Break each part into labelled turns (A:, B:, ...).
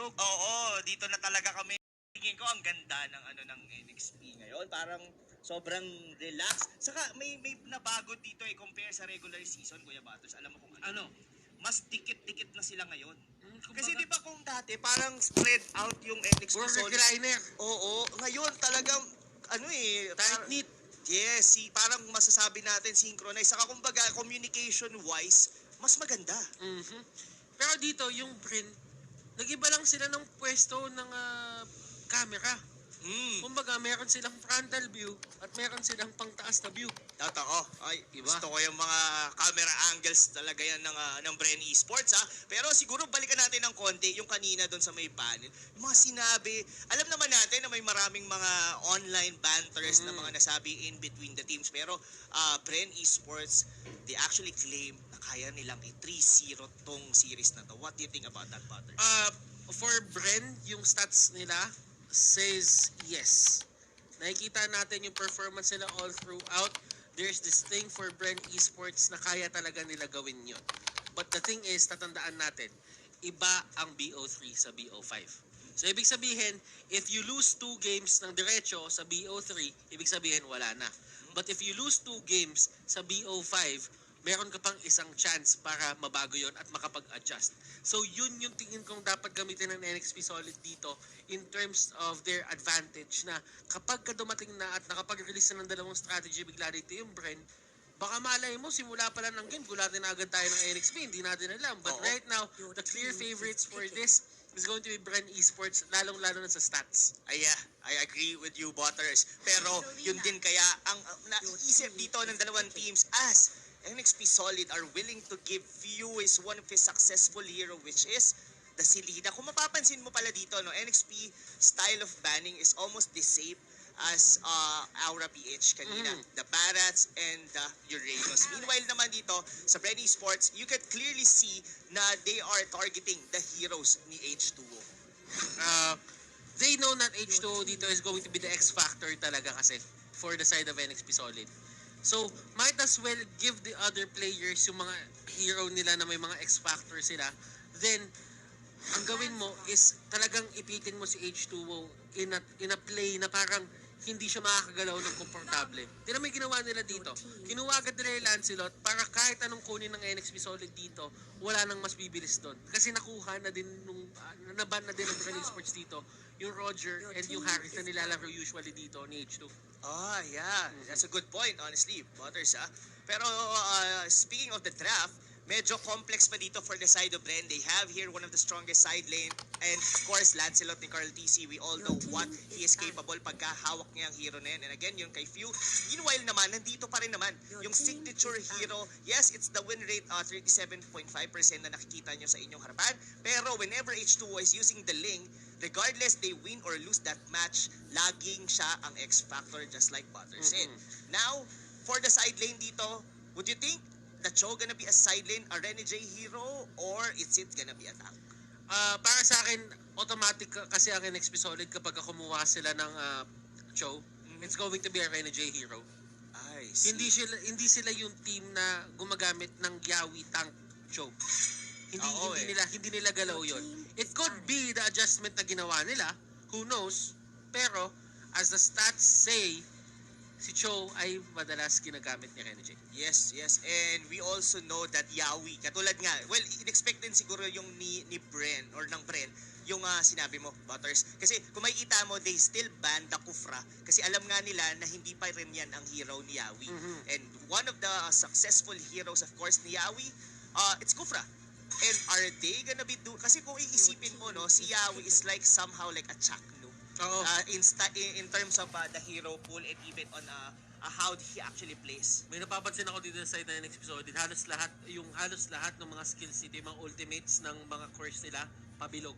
A: tulog.
B: Oo, dito na talaga kami. Tingin ko ang ganda ng ng NXP ngayon. Parang sobrang relax. Saka may nabago dito compare sa regular season, Kuya Batters. Alam mo kung ano? Mas dikit-dikit na sila ngayon. Kasi di ba kung dati parang spread out yung NXP
A: Puro recliner.
B: Oo, ngayon talagang
A: Tight-knit.
B: Yes, parang masasabi natin synchronize. Saka kumbaga communication-wise, mas maganda.
A: Pero dito, yung bren, nag-iba lang sila ng pwesto ng camera. Kumbaga, meron silang frontal view at meron silang pangtaas na view.
B: Totoo. Ay,
A: Diba?
B: gusto ko yung mga camera angles talaga yan ng Bren Esports ha. Pero siguro balikan natin ng konti yung kanina doon sa may panel. Yung mga sinabi, alam naman natin na may maraming mga online banters na mga nasabi in between the teams. Pero Bren Esports, they actually claim na kaya nilang i-3-0 tong series na to. What do you think about that, Butters?
A: For Bren, yung stats nila says yes. Nakikita natin yung performance nila all throughout. There's this thing for Bren Esports na kaya talaga nila gawin yun. But the thing is, tatandaan natin, iba ang BO3 sa BO5. So, ibig sabihin, if you lose 2 games ng diretso sa BO3, ibig sabihin, wala na. But if you lose 2 games sa BO5, meron ka pang isang chance para mabago yon at makapag-adjust. So, yun yung tingin kong dapat gamitin ng NXP Solid dito in terms of their advantage na kapag ka dumating na at nakapag-release na ng dalawang strategy, bigla dito yung Bren, baka malay mo, simula pa lang ng game, gulatin na agad tayo ng NXP, hindi natin alam. But right now, the clear favorites for this is going to be Bren Esports, lalong-lalo na sa stats.
B: I agree with you, Butters. Pero yun din kaya ang naisip dito ng dalawang teams as NXP Solid are willing to give Fuse one of his successful hero, which is the Silida. Kung mapapansin mo pala dito, no, NXP style of banning is almost the same as Aura PH kanina. The Barats and the Uranus. Meanwhile naman dito, sa Bren Esports, you can clearly see na they are targeting the heroes ni H2O.
A: They know that H2O dito is going to be the X factor talaga kasi for the side of NXP Solid. So, might as well give the other players yung mga hero nila na may mga X factor sila. Then, ang gawin mo is talagang ipitin mo si H2O in a play na parang hindi siya makakagalaw ng komportable. Tignan mo yung ginawa nila dito. Kinuha agad nila yung Lancelot para kahit anong kunin ng NXP Solid dito, wala nang mas bibilis doon. Kasi nakuha na din naban na din ng Bren Esports dito yung Roger and yung Harris na nilalaro usually dito ni H2.
B: Yeah. That's a good point, honestly, Butters, ha? Pero speaking of the draft, medyo complex pa dito for the side of Bren. They have here one of the strongest side lane. And of course, Lancelot ni Carl TC, we all know what he is capable pagka hawak niya ang hero na yan. And again, yung kay Few. Meanwhile naman, nandito pa rin naman yung signature hero. Yes, it's the win rate 37.5% na nakikita nyo sa inyong harapan. Pero whenever H2O is using the Ling, regardless they win or lose that match, laging siya ang X factor just like Butter said. Now, for the side lane dito, would you think that Cho gonna be a side lane, a Rene J hero, or is it gonna be a tank?
A: Para sa akin, automatic kasi ang NXP Solid kapag kumuha sila ng Cho, it's going to be a Rene J hero.
B: I see.
A: Hindi sila yung team na gumagamit ng Yawi tank Cho. Hindi nila galaw yun. It could be the adjustment na ginawa nila, who knows, pero as the stats say, si Cho ay madalas ginagamit ni Rene J.
B: Yes. And we also know that Yawi, katulad nga, well, in-expect din siguro yung ni Bren, or ng Bren, yung sinabi mo, Butters. Kasi kung makikita mo, they still ban the Kufra. Kasi alam nga nila na hindi pa rin yan ang hero ni Yawi. And one of the successful heroes, of course, ni Yawi, it's Kufra. And are they gonna be kasi kung iisipin mo, no, si Yawi is like somehow like a Chakno. In terms of the hero pool and even on how he actually plays.
A: May napapansin ako dito sa side ng NXP Solid, halos lahat ng mga skills nito, yung mga ultimates ng mga course nila, pabilog.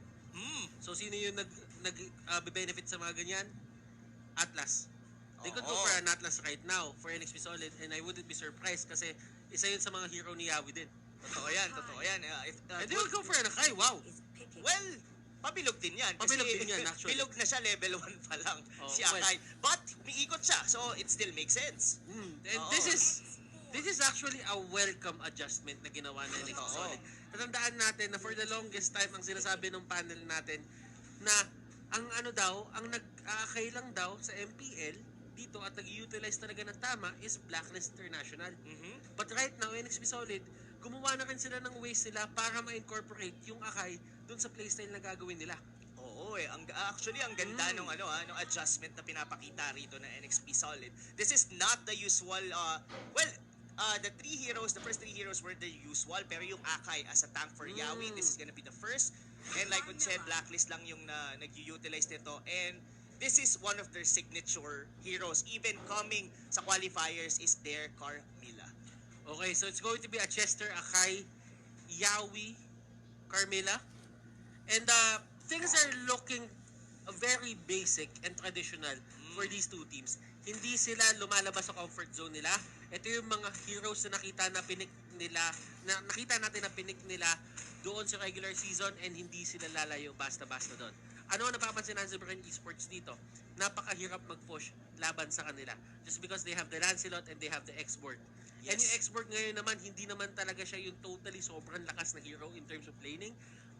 A: So sino yung nag-benefit sa mga ganyan? Atlas. They could go for an Atlas right now for NXP Solid, and I wouldn't be surprised kasi isa yun sa mga hero ni Yawi din.
B: Totoo yan.
A: And they would go for an Akai, wow!
B: Well, pabilog din yan.
A: Pabilog din yan, actually.
B: Bilog na siya, level 1 pa lang si Akai. But, umiikot siya, so it still makes sense.
A: And This is actually a welcome adjustment na ginawa na NXT
B: Oo.
A: Solid. Tatandaan natin na for the longest time, ang sinasabi ng panel natin na ang ano daw, ang nag-aakay lang daw sa MPL dito at nag-utilize talaga ng tama is Blacklist International.
B: Mhm.
A: But right now, NXT Solid, gumawa na rin sila ng ways nila para ma-incorporate yung akay dun sa playstyle na gagawin nila.
B: Oo eh. Actually, ang ganda nung nung adjustment na pinapakita rito ng NXP Solid. This is not the usual, the first three heroes were the usual, pero yung Akai as a tank for Yawi, this is gonna be the first. And like what said, Blacklist lang yung nag-utilize nito. And this is one of their signature heroes. Even coming sa qualifiers is their Carmilla.
A: Okay, so it's going to be a Chester, Akai, Yawi, Carmilla. And things are looking very basic and traditional for these two teams. Hindi sila lumalabas sa comfort zone nila. Ito yung mga heroes na nakita natin na pinik nila doon sa regular season and hindi sila lalayo basta-basta doon. Ano ang napapansin natin sa BangBang Esports dito? Napakahirap mag-push laban sa kanila. Just because they have the Lancelot and they have the X-Borg. And yung X-Borg ngayon naman, hindi naman talaga siya yung totally sobrang lakas na hero in terms of laning.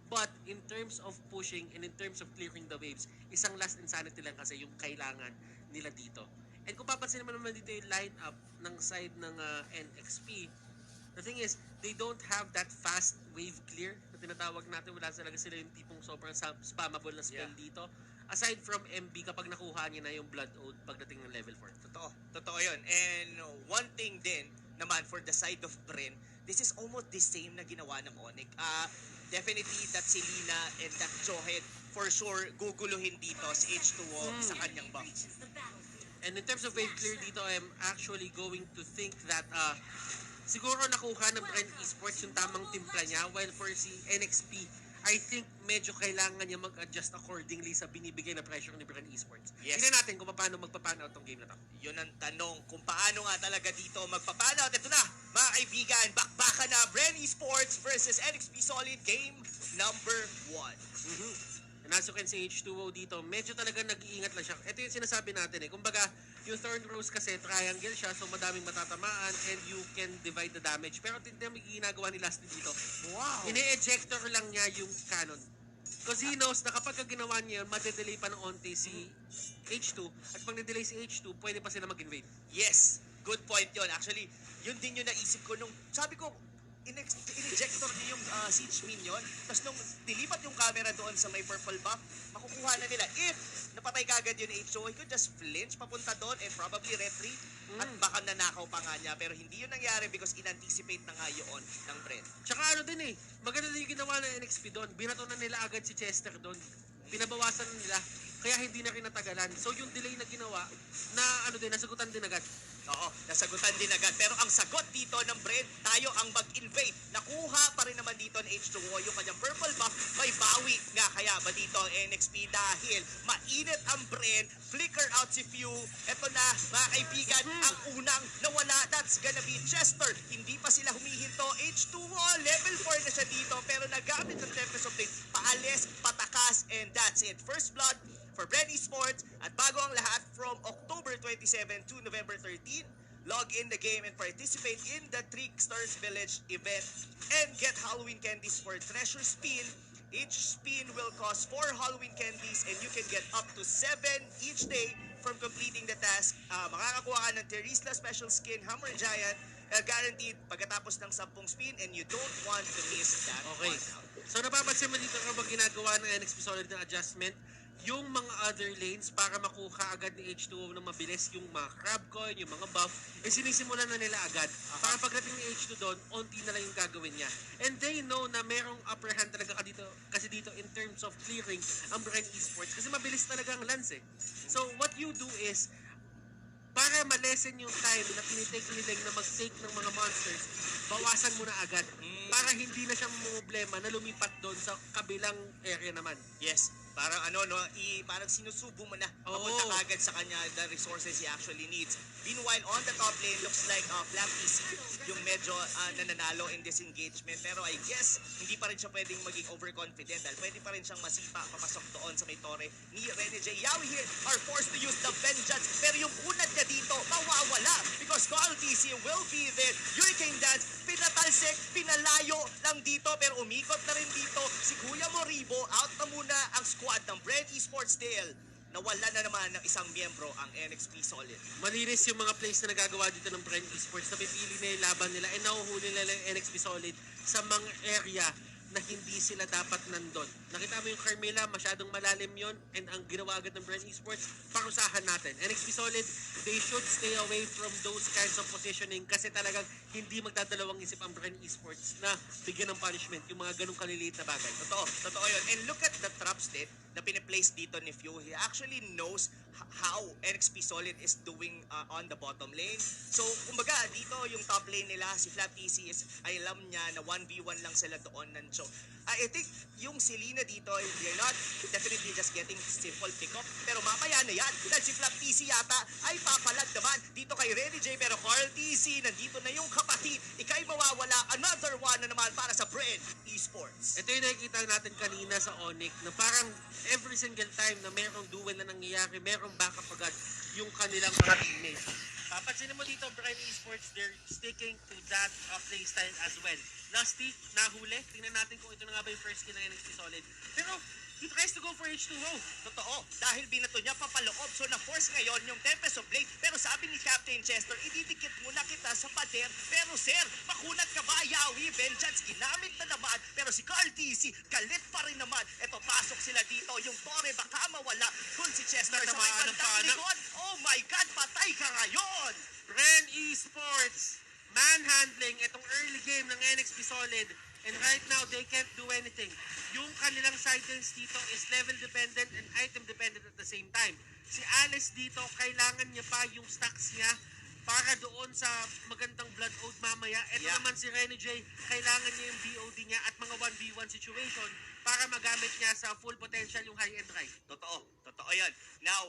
A: But in terms of pushing and in terms of clearing the waves, isang last insanity lang kasi yung kailangan nila dito. And kung papansin naman dito yung lineup ng side ng NXP, the thing is, they don't have that fast wave clear na tinatawag natin. Wala talaga sila yung tipong sobrang spammable na spell dito. Aside from MB, kapag nakuha niya na yung Blood Oath pagdating ng level 4.
B: Totoo yun. And one thing din naman for the side of Bren, this is almost the same na ginawa ng Onyx. Definitely that Selena and that Johed for sure guguluhin dito si H2O sa kanyang buff.
A: And in terms of wave clear dito, I'm actually going to think that siguro nakuha ng Bren Esports yung tamang timpla niya, while for si NXP, I think medyo kailangan niya mag-adjust accordingly sa binibigay na pressure ni Bren Esports.
B: Yes.
A: Tingnan natin kung paano magpa-pan out tong game na to.
B: Yun ang tanong kung paano nga talaga dito magpa-pan out. Ito na, mga kaibigan, bakbakan na Bren Esports versus NXP Solid game number 1.
A: And as you can see, H2O dito, medyo talaga nag-iingat lang siya. Ito yung sinasabi natin kumbaga, yung Thorn Rose kasi triangle siya, so madaming matatamaan and you can divide the damage. Pero tignan mo yung ginagawa ni Lasty dito.
B: Wow!
A: Ine-ejector lang niya yung cannon. Because he knows na kapag ginawa niya yun, madedelay pa ng onti si H2. At pag na-delay si H2, pwede pa sila mag-invade.
B: Yes, good point yun. Actually, yun din yung naisip ko nung, sabi ko, in-ejector niya yung siege minion, tapos nung dilipat yung camera doon sa may purple buff, makukuha na nila. If napatay kagad yun H2O, he could just flinch papunta doon and probably retreat at baka nanakaw pa nga niya. Pero hindi yun nangyari because in-anticipate na nga yun ng Bren.
A: Tsaka ano din maganda din yung ginawa ng NXP doon. Binato na nila agad si Chester doon. Pinabawasan na nila, kaya hindi na rin natagalan. So yung delay na ginawa, na nasagutan din agad.
B: Oo, nasagutan din agad. Pero ang sagot dito ng Bren, tayo ang mag-invade. Nakuha pa rin naman dito ng H2O yung kanyang purple buff. May bawi nga kaya ba dito ang NXP dahil mainit ang Bren. Flicker out si Few. Ito na, mga kaibigan, ang unang nawala. That's gonna be Chester. Hindi pa sila humihinto. H2O, level 4 na siya dito. Pero nagamit ng Tempest of Fate. Paalis, patakas, and that's it. First blood for Bren Esports. At bago ang lahat, from October 27 to November 13, log in the game and participate in the Tricksters Village event and get Halloween candies for Treasure Spin. Each spin will cost 4 Halloween candies and you can get up to 7 each day from completing the task. Makakakuha ka ng Terisla Special Skin Hammer Giant guaranteed pagkatapos ng 10 spin and you don't want to miss that
A: Okay.
B: one.
A: So napapansin mo dito kapag ginagawa ng NXP Solid ng adjustment, yung mga other lanes para makuha agad ni H2O ng mabilis, yung mga crab coin, yung mga buff, sinisimulan na nila agad. Para pagdating ni H2 doon, onti na lang yung gagawin niya. And they know na merong upper hand talaga kasi dito in terms of clearing ang BangBang Esports. Kasi mabilis talaga ang lance So what you do is, para ma-lessen yung time na tinitake nila na mag-take ng mga monsters, bawasan mo na agad. Para hindi na siya problema na lumipat doon sa kabilang area naman.
B: Yes. Parang parang sinusubo mo na papunta kagad sa kanya the resources he actually needs. Meanwhile, on the top lane, looks like Flat PC yung medyo nananalo in this engagement. Pero I guess, hindi pa rin siya pwedeng maging overconfident dahil pwede pa rin siyang masipa, papasok doon sa may tore ni Rene J. Yawi here are forced to use the vengeance. Pero yung unad niya dito, mawawala because Carl TC will be there. Hurricane Dance, pinatalsik, pinalayo lang dito pero umikot na rin dito si Kuya Moribo. Out na muna ang squad ng Bren Esports Dale. Nawala na naman ng isang miyembro ang NXP Solid.
A: Malinis yung mga plays na nagagawa dito ng Bren Esports. Napipili na yung laban nila and nahuhuli nila yung NXP Solid sa mga area na hindi sila dapat nandun. Nakita mo yung Carmela, masyadong malalim yon and ang ginawa agad ng Bren Esports, parusahan natin. NXP Solid, they should stay away from those kinds of positioning kasi talagang hindi magdadalawang isip ang Bren Esports na bigyan ng punishment yung mga ganong kaliliit na bagay.
B: Totoo yun. And look at the trap state na piniplace dito ni Few. He actually knows how NXP Solid is doing on the bottom lane. So, kumbaga, dito yung top lane nila, si Flat PC ay alam niya na 1v1 lang sila doon ng show. I think yung Selena dito, they're not definitely just getting simple pick-up. Pero mamaya na yan. Dahil si Flat PC yata ay papalag naman dito kay Renny J. Pero Carl TC, nandito na yung kapatid. Ika'y mawawala. Another one na naman para sa Bren Esports.
A: Ito yung nakikita natin kanina sa Onyx na parang every single time na merong duel na nangyayari, merong backup agad yung kanilang mga teammates. Papansin mo dito, Bren Esports, they're sticking to that playstyle as well. Lusty, nahuli. Tingnan natin kung ito na nga ba yung first kill ng NXT Solid. Pero, he tries to go for H2O.
B: Totoo, dahil binato niya papaloob. So na-force ngayon yung Tempest of Blade. Pero sabi ni Captain Chester, ididikit muna kita sa pader. Pero sir, makunat ka ba? Yawi, vengeance, ginamit na naman. Pero si Carl TC, galit pa rin naman. Eto, pasok sila dito. Yung Torre baka mawala. Kung si Chester sa may bandang likod, oh my God, patay ka ngayon!
A: Bren Esports, manhandling itong early game ng NXT Solid. And right now, they can't do anything. Yung kanilang sidelines dito is level dependent and item dependent at the same time. Si Alice dito, kailangan niya pa yung stacks niya para doon sa magandang blood oath mamaya. Ito naman si Renny J, kailangan niya yung BOD niya at mga 1v1 situation para magamit niya sa full potential yung high-end right.
B: Totoo yan. Now,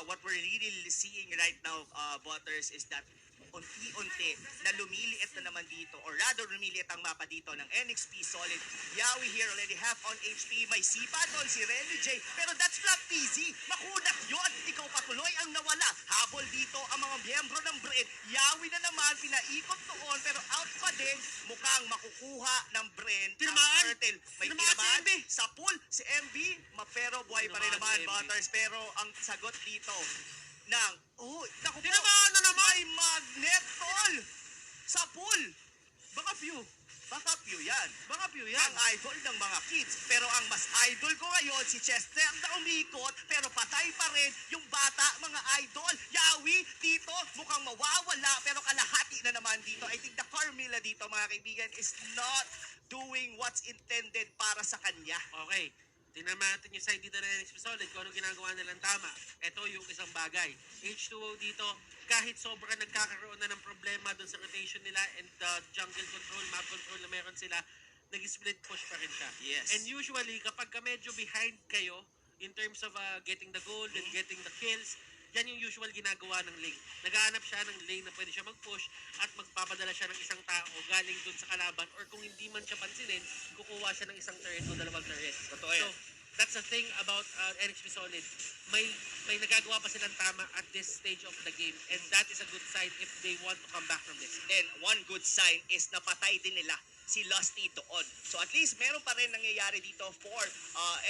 B: what we're really seeing right now, Butters, is that unti-unti na lumiliit na naman dito or rather lumiliit ang mapa dito ng NXP Solid. Yawi here already half on HP. May sipa doon si Renny J. Pero that's Flat PC. Makunat yun. Ikaw patuloy ang nawala. Habol dito ang mga miyembro ng Bren. Yawi na naman. Pinaikot doon pero out pa din. Mukhang makukuha ng Bren.
A: Tinamaan.
B: May tinamaan sa pool. Si MB. Pero buhay pa rin naman, Butters. Pero ang sagot dito naku po,
A: Tinamaan na naman!
B: may magnet, tol! Sa pool!
A: Baka few.
B: yan. Ang idol ng mga kids. Pero ang mas idol ko ngayon, si Chester na umikot, pero patay pa rin yung bata, mga idol. Yawi, dito, mukhang mawawala, pero kalahati na naman dito. I think the Carmela dito, mga kaibigan, is not doing what's intended para sa kanya.
A: Okay. Tingnan natin yung side dito ng NXP Solid kung ano ginagawa nilang tama. Ito yung isang bagay. H2O dito, kahit sobrang nagkakaroon na ng problema doon sa rotation nila and the jungle control, map control na meron sila, nag-split push pa rin siya.
B: Yes.
A: And usually, kapag ka medyo behind kayo in terms of getting the gold and getting the kills, yan yung usual ginagawa ng lane. Naghahanap siya ng lane na pwede siya mag-push at magpapadala siya ng isang tao galing dun sa kalaban or kung hindi man siya pansinin, kukuha siya ng isang turret o dalawang turret.
B: Totoo yan.
A: So, that's the thing about NXP Solid. May nagagawa pa silang tama at this stage of the game and that is a good sign if they want to come back from this.
B: And one good sign is napatay din nila si Lusty doon. So at least meron pa rin nangyayari dito for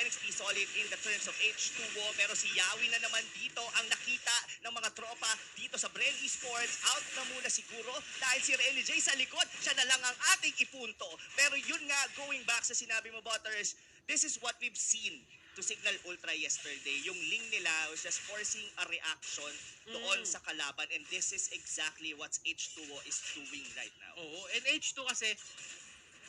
B: NXP Solid in the terms of H2O. Pero si Yawi na naman dito ang nakita ng mga tropa dito sa Bren Esports. Out na muna siguro dahil si Renny J sa likod. Siya na lang ang ating ipunto. Pero yun nga, going back sa sinabi mo, Butters, this is what we've seen to Signal Ultra yesterday. Yung link nila was just forcing a reaction doon sa kalaban. And this is exactly what H2O is doing right now.
A: Oo, and H2 kasi,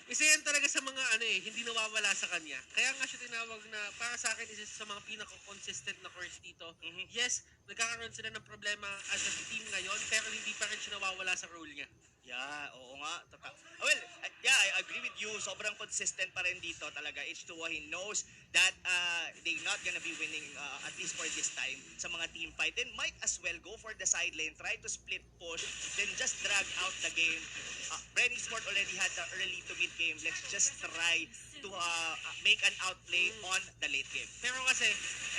A: isa yan talaga sa mga hindi nawawala sa kanya. Kaya nga siya tinawag na, para sa akin, isa sa mga pinaka-consistent na course dito. Yes, nagkakaroon sila ng problema as a team ngayon, pero hindi pa rin siya nawawala sa role niya.
B: Yeah, oo nga. Well, yeah, I agree with you. Sobrang consistent pa rin dito talaga. H2O, he knows that they're not gonna be winning at least for this time sa mga team fight. Then might as well go for the side lane, try to split push, then just drag out the game. Bren Esport already had the early to mid game. Let's just try to make an outplay on the late game.
A: Pero kasi,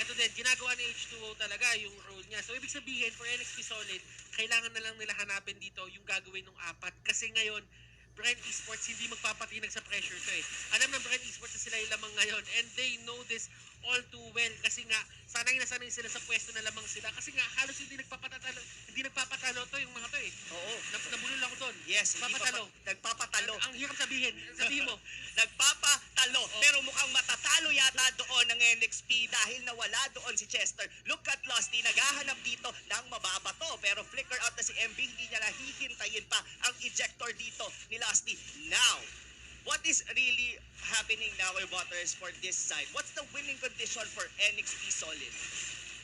A: eto din, ginagawa ni H2O talaga yung role niya. So, ibig sabihin, for NXP Solid, kailangan na lang nila hanapin dito yung gagawin ng apat. Kasi ngayon, Bren Esports hindi magpapatinag sa pressure to eh. Alam ng Bren Esports na sila yung lamang ngayon and they know this all too well kasi nga sanay na sanay sila sa pwesto na lamang sila kasi nga halos hindi nagpapatalo to yung mga to eh.
B: Oo.
A: Nabulol ako doon.
B: Yes,
A: Papatalo.
B: Nagpapatalo.
A: Ang hirap sabihin mo.
B: Nagpapatalo. Pero mukhang matatalo yata doon ng NXP dahil nawala doon si Chester. Look at Losty, naghahanap dito ng mababato. Pero flicker out na si MB, hindi niya nahihintayin pa ang ejector dito ni Losty. Now, what is really happening now, Waters, for this side? What's the winning condition for NXP Solid?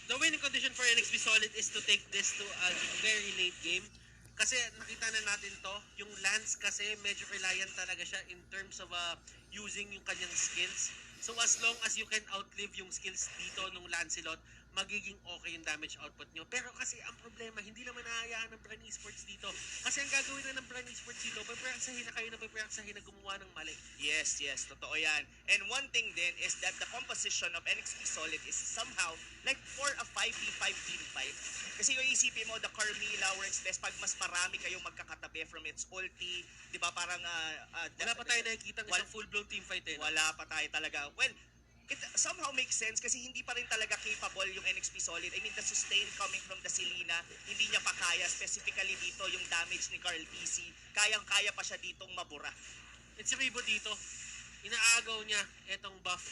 A: The winning condition for NXP Solid is to take this to a very late game. Kasi nakita na natin to, yung Lance kasi medyo reliant talaga siya in terms of using yung kanyang skills. So as long as you can outlive yung skills dito nung Lancelot, magiging okay yung damage output nyo. Pero kasi ang problema, hindi naman nahayaan ng Bren Esports dito. Kasi ang gagawin na ng Bren Esports dito, paparaksahin na kayo na paparaksahin na gumawa ng mali.
B: Yes, totoo yan. And one thing din is that the composition of NXP Solid is somehow like for a 5v5 team fight. Kasi yung isipin mo, the Carmilla works best pag mas marami kayong magkakatabi from its ulti. Di ba parang...
A: wala pa tayo nakikita ng isang full-blown team fight eh.
B: Wala pa tayo talaga. Well, it somehow makes sense kasi hindi pa rin talaga capable yung NXP Solid. I mean, the sustain coming from the Selena, hindi niya pa kaya. Specifically dito, yung damage ni Carl PC, kayang-kaya pa siya ditong mabura.
A: It's a Rebo dito. Inaagaw niya etong buff.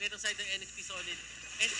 A: Etong side ng NXP Solid. And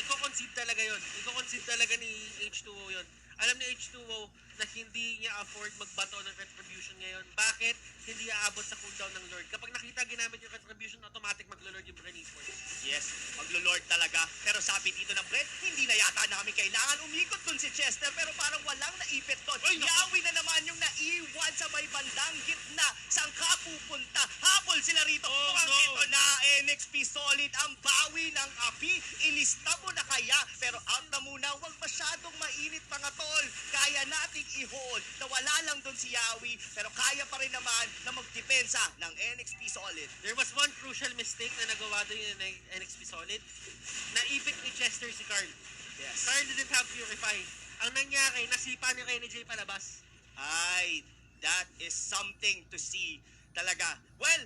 A: i-concede talaga yun. I-concede talaga ni H2O yun. Alam ni H2O na hindi niya afford magbato ng retribution ngayon. Bakit? Hindi aabot sa cooldown ng Lord. Kapag nakita ginamit yung retribution, automatic maglo-Lord yung Bren Esports.
B: Yes, maglo-Lord talaga. Pero sabi dito ng Bren, hindi na yata namin kailangan umikot dun si Chester pero parang walang naipit doon. Yawi na naman yung naiwan sa may bandang gitna. Saan ka pupunta? Habol sila rito. Mukhang ito na NXP Solid ang bawi ng api. Ilista mo na kaya. Pero out na muna. Huwag masyadong mainit mga tol. Kaya nating i-hold. Nawala lang doon si Yawi. Pero kaya pa rin naman na magdepensa ng NXP Solid.
A: There was one crucial mistake na nagawa doon yung NXP Solid. Naipit ni Chester si Carl.
B: Yes.
A: Carl didn't have Purify. Ang nangyari, nasipa ni Renny J palabas.
B: Ay, that is something to see talaga. Well,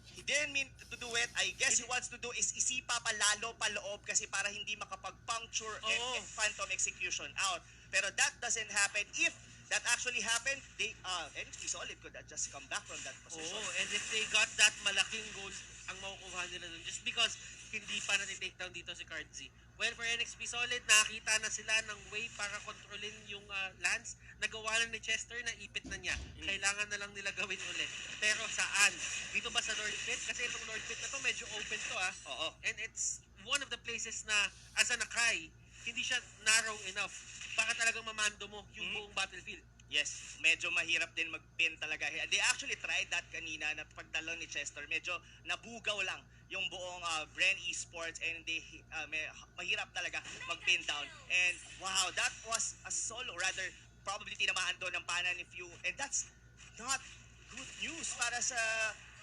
B: he didn't mean to do it. I guess he wants to do is isipa pa lalo pa loob kasi para hindi makapag-puncture and phantom execution out. Pero that doesn't happen. If that actually happened, NXP Solid could just come back from that position.
A: And if they got that malaking goal, ang makukuha nila dun. Just because hindi pa na-take down dito si Card Z. Well, for NXP Solid, nakakita na sila ng way para kontrolin yung Lance. Nagawa lang ni Chester, na ipit na niya. Kailangan na lang nila gawin ulit. Pero saan? Dito ba sa Lord Pit? Kasi itong Lord Pit na to, medyo open to
B: Oo.
A: And it's one of the places na, as an Akai, hindi siya narrow enough para talagang mamando mo yung buong battlefield.
B: Yes, medyo mahirap din mag-pin talaga. They actually tried that kanina na pagtalon ni Chester. Medyo nabugaw lang yung buong Bren Esports and mahirap talaga mag-pin down. And wow, that was a solo. Rather, probably tinamaan doon ng pana ni Few. And that's not good news para sa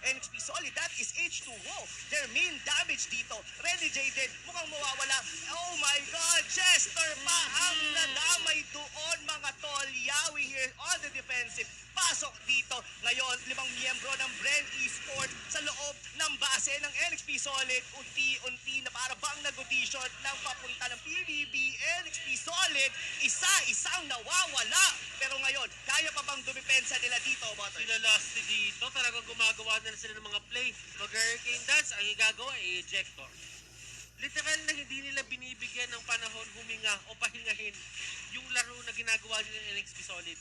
B: NXP Solid. That is H2O. Their main damage dito. Renny J din, mukhang mawawala. Oh my God! Chester pa ang nadamay doon, mga tol. Yawi here on the defensive. Pasok dito. Ngayon, 5 miyembro ng Bren Esports sa loob ng base ng NXP Solid. Unti-unti na para bang nag-audition ng papunta ng PBB. NXP Solid, isa-isang nawawala. Pero ngayon, kaya pa bang dumipensa nila dito, Butter?
A: Sila last dito, talagang gumagawa na sila ng mga play. Mag-hurricane dance, ang igagawa ay ejector. Literal na hindi nila binibigyan ng panahon huminga o pahingahin yung laro na ginagawa nila ng NXP Solid.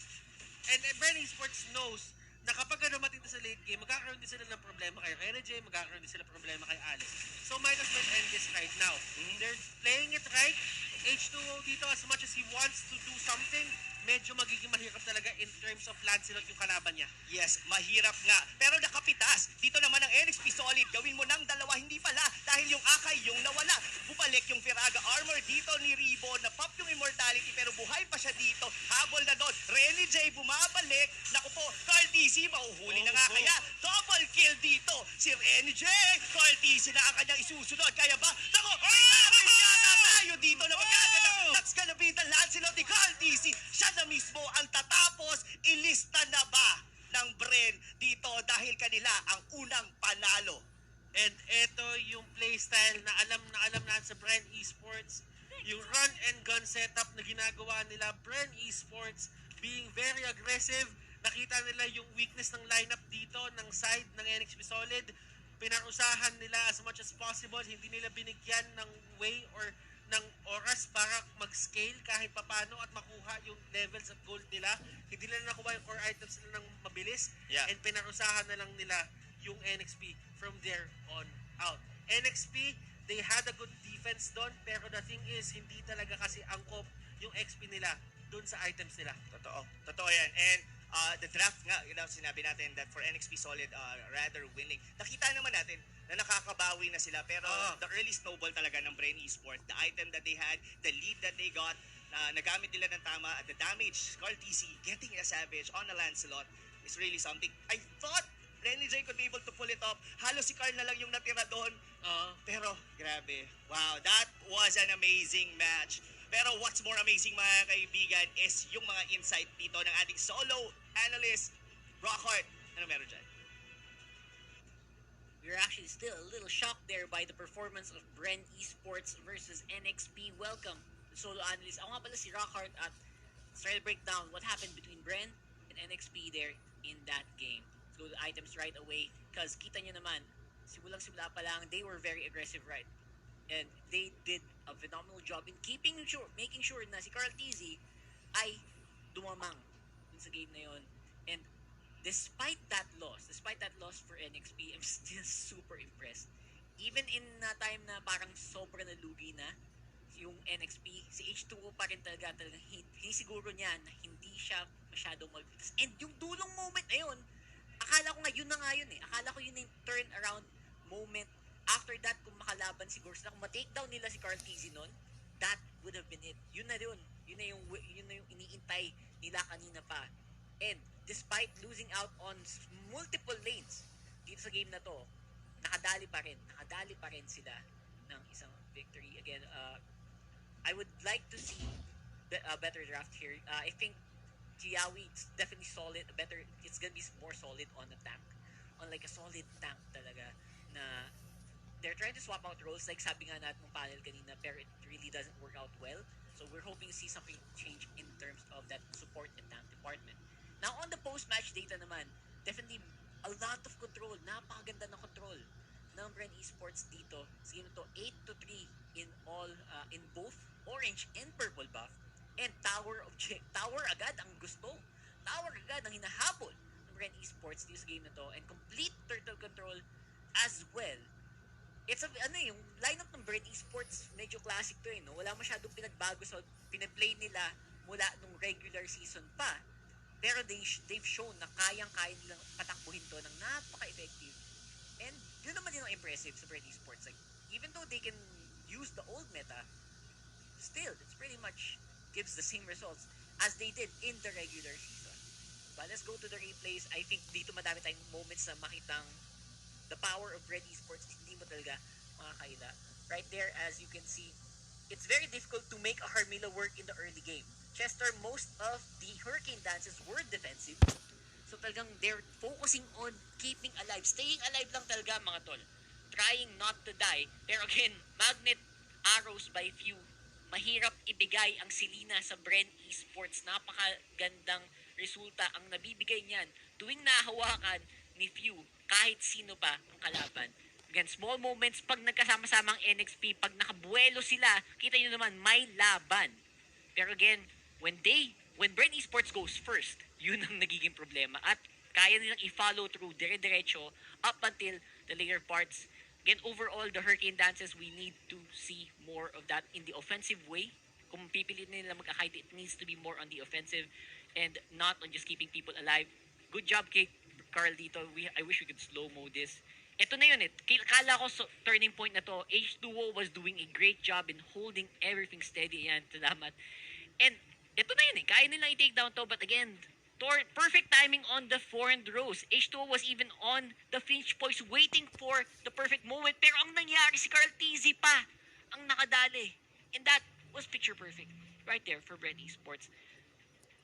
A: And Bren Esports knows na kapag dumating sa late game, magkakaroon din sila ng problema kay Renny J, magkakaroon din sila problema kay Alice. So might as well end this right now. They're playing it right. H2O dito, as much as he wants to do something, medyo magiging mahirap talaga in terms of Lancelot yung kalaban niya.
B: Yes, mahirap nga. Pero nakapitas. Dito naman ang NXP Solid. Gawin mo ng dalawa, hindi pala. Dahil yung Akay yung nawala. Bumalik yung Firaga armor dito ni Ribo. Na-pop yung immortality pero buhay pa siya dito. Habol na doon. Renny J bumabalik. Naku po, Carl TC mauhuli na nga
A: Go.
B: kaya. Double kill dito. Si Renny J. Carl TC na ang kanyang isusunod. Kaya ba? Naku, may damage yata tayo dito na magaganap. That's gonna be the Lancelot ni Carl TC. Siya na mismo ang tatapos. Ilista na ba ng Bren dito dahil kanila ang unang panalo?
A: And ito yung playstyle na alam na sa Bren Esports. Yung run and gun setup na ginagawa nila. Bren Esports being very aggressive. Nakita nila yung weakness ng lineup dito ng side ng NXP Solid. Pinarusahan nila as much as possible. Hindi nila binigyan ng way or ng oras para mag-scale kahit papano at makuha yung levels at gold nila. Hindi nila nakuha yung core items nila ng mabilis.
B: Yeah.
A: And pinarusahan na lang nila yung NXP from there on out. NXP, they had a good defense doon, pero the thing is, hindi talaga kasi angkop yung XP nila doon sa items nila.
B: Totoo yan. And the draft nga, yun ang sinabi natin that for NXP Solid, rather winning. Nakita naman natin na nakakabawi na sila pero the early snowball talaga ng Bren Esports, the item that they had, the lead that they got, nagamit nila ng tama at the damage, Carl TC getting a savage on a Lancelot is really something. I thought Renny J could be able to pull it off. Halos si Carl na lang yung natira doon. Pero grabe. Wow, that was an amazing match. Pero what's more amazing mga kaibigan is yung mga insight dito ng ating solo analyst, Rockhart. Ano meron dyan?
C: We're actually still a little shocked there by the performance of Bren Esports versus NXP. Welcome, the solo analyst. Ako nga pala si Rockhart at let's try to break down what happened between Bren and NXP there in that game. Let's go to the items right away because kita nyo naman, simulang-simula pa lang, they were very aggressive, right? And they did a phenomenal job in making sure na si Carl TZ ay dumamang dun sa game na yon. And despite that loss for NXP, I'm still super impressed. Even in time na parang sobrang nalugi na yung NXP, si H2O pa rin talaga siguro niya na hindi siya masyadong magbitas. And yung dulong moment na yun, akala ko nga yun na nga yun eh. Akala ko yun yung turn around moment. After that, kung makalaban siguro sila, kung ma-takedown nila si Carl TZ nun, that would have been it. Yun na yun. Yun na yung iniintay nila kanina pa. And despite losing out on multiple lanes dito sa game na to, nakadali pa rin sila ng isang victory. Again, I would like to see a better draft here. I think Tiawi is definitely solid. It's gonna be more solid on the tank. On like a solid tank talaga na they're trying to swap out roles like sabi nga natin ng panel kanina, pero it really doesn't work out well. So we're hoping to see something change in terms of that support and tank department. Now on the post-match data naman, definitely a lot of control. Napakaganda ng control ng Bren Esports dito. Sa game to 8-3 in all in both orange and purple buff. And tower agad ang gusto. Tower agad ang hinahabol ng Bren Esports dito sa game na to. And complete turtle control as well. It's yung lineup ng Bren Esports, medyo classic to no? Wala masyadong pinagbago sa pinaplay nila mula nung regular season pa. Pero they've shown na kayang-kaya nilang patakbuhin to ng napaka-effective. And yun naman din ang impressive sa Bren Esports. Like, even though they can use the old meta, still, it's pretty much gives the same results as they did in the regular season. But let's go to the replays. I think dito madami tayong moments na makitang the power of Bren Esports. Hindi mo talaga makakaila. Right there, as you can see, it's very difficult to make a Harmila work in the early game. Chester, most of the Hurricane dances were defensive. So talagang they're focusing on keeping alive. Staying alive lang talaga mga tol. Trying not to die. Pero again, magnet arrows by few. Mahirap ibigay ang Selena sa Bren Esports. Napakagandang resulta ang nabibigay niyan tuwing nahawakan ni few kahit sino pa ang kalaban. Again, small moments pag nagkasama-sama ang NXP, pag nakabuelo sila, kita nyo naman may laban. Pero again, when Bren Esports goes first, yun ang nagiging problema. At kaya nilang i-follow through dire-diretso up until the later parts. Again, overall, the Hurricane dances, we need to see more of that in the offensive way kung pipiliin nila mag-hide, it needs to be more on the offensive and not on just keeping people alive. Good job kay Carl dito. I wish we could slow-mo this. Ito na yun eh. Kala ko turning point na to. H2O was doing a great job in holding everything steady. Yan, salamat. And ito na yun eh. Kaya nilang i-take down to. But again, perfect timing on the forehand rows. H2O was even on the finish points waiting for the perfect moment. Pero ang nangyari, si Carl TZ pa ang nakadali. And that was picture perfect. Right there for Bren Esports.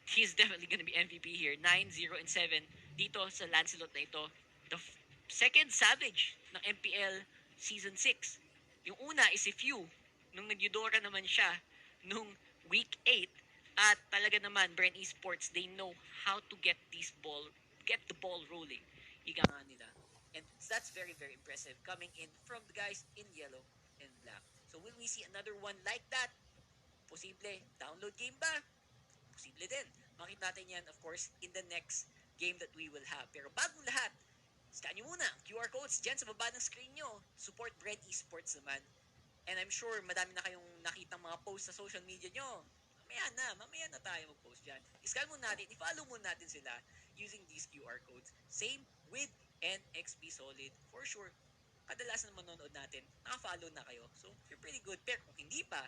C: He's definitely gonna be MVP here. 9-0 and 7 dito sa Lancelot na ito. The second Savage ng MPL Season 6. Yung una is si Few. Nung nag-Eudora naman siya nung Week 8. At talaga naman, Bren Esports, they know how to get the ball rolling. Ika nga nila. And that's very, very impressive coming in from the guys in yellow and black. So will we see another one like that? Posible. Download game ba? Posible din. Makita natin yan, of course, in the next game that we will have. Pero bagong lahat, scan nyo muna ang QR codes dyan sa baba ng screen nyo. Support Bren Esports naman. And I'm sure madami na kayong nakitang mga posts sa social media nyo. Mamaya na tayo mag-post dyan. I-scan muna natin, i-follow muna natin sila using these QR codes. Same with NXP Solid. For sure, kadalasan manonood natin, naka-follow na kayo. So, you're pretty good. Pero kung hindi pa,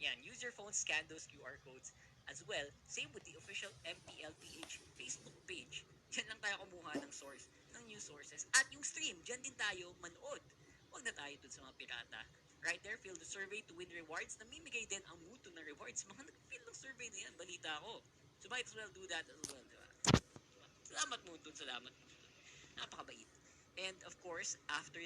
C: yan, use your phone, scan those QR codes as well. Same with the official MPLPH Facebook page. Diyan lang tayo kumuha ng source, ng news sources. At yung stream, dyan din tayo manood. Huwag na tayo dun sa mga pirata. Right there, fill the survey to win rewards. Namimigay din ang Muto na rewards. Mga nag-fill ng survey na yan, balita ko. So might as well do that as well, diba? Salamat Muto, salamat Muto. Napakabait. And of course, after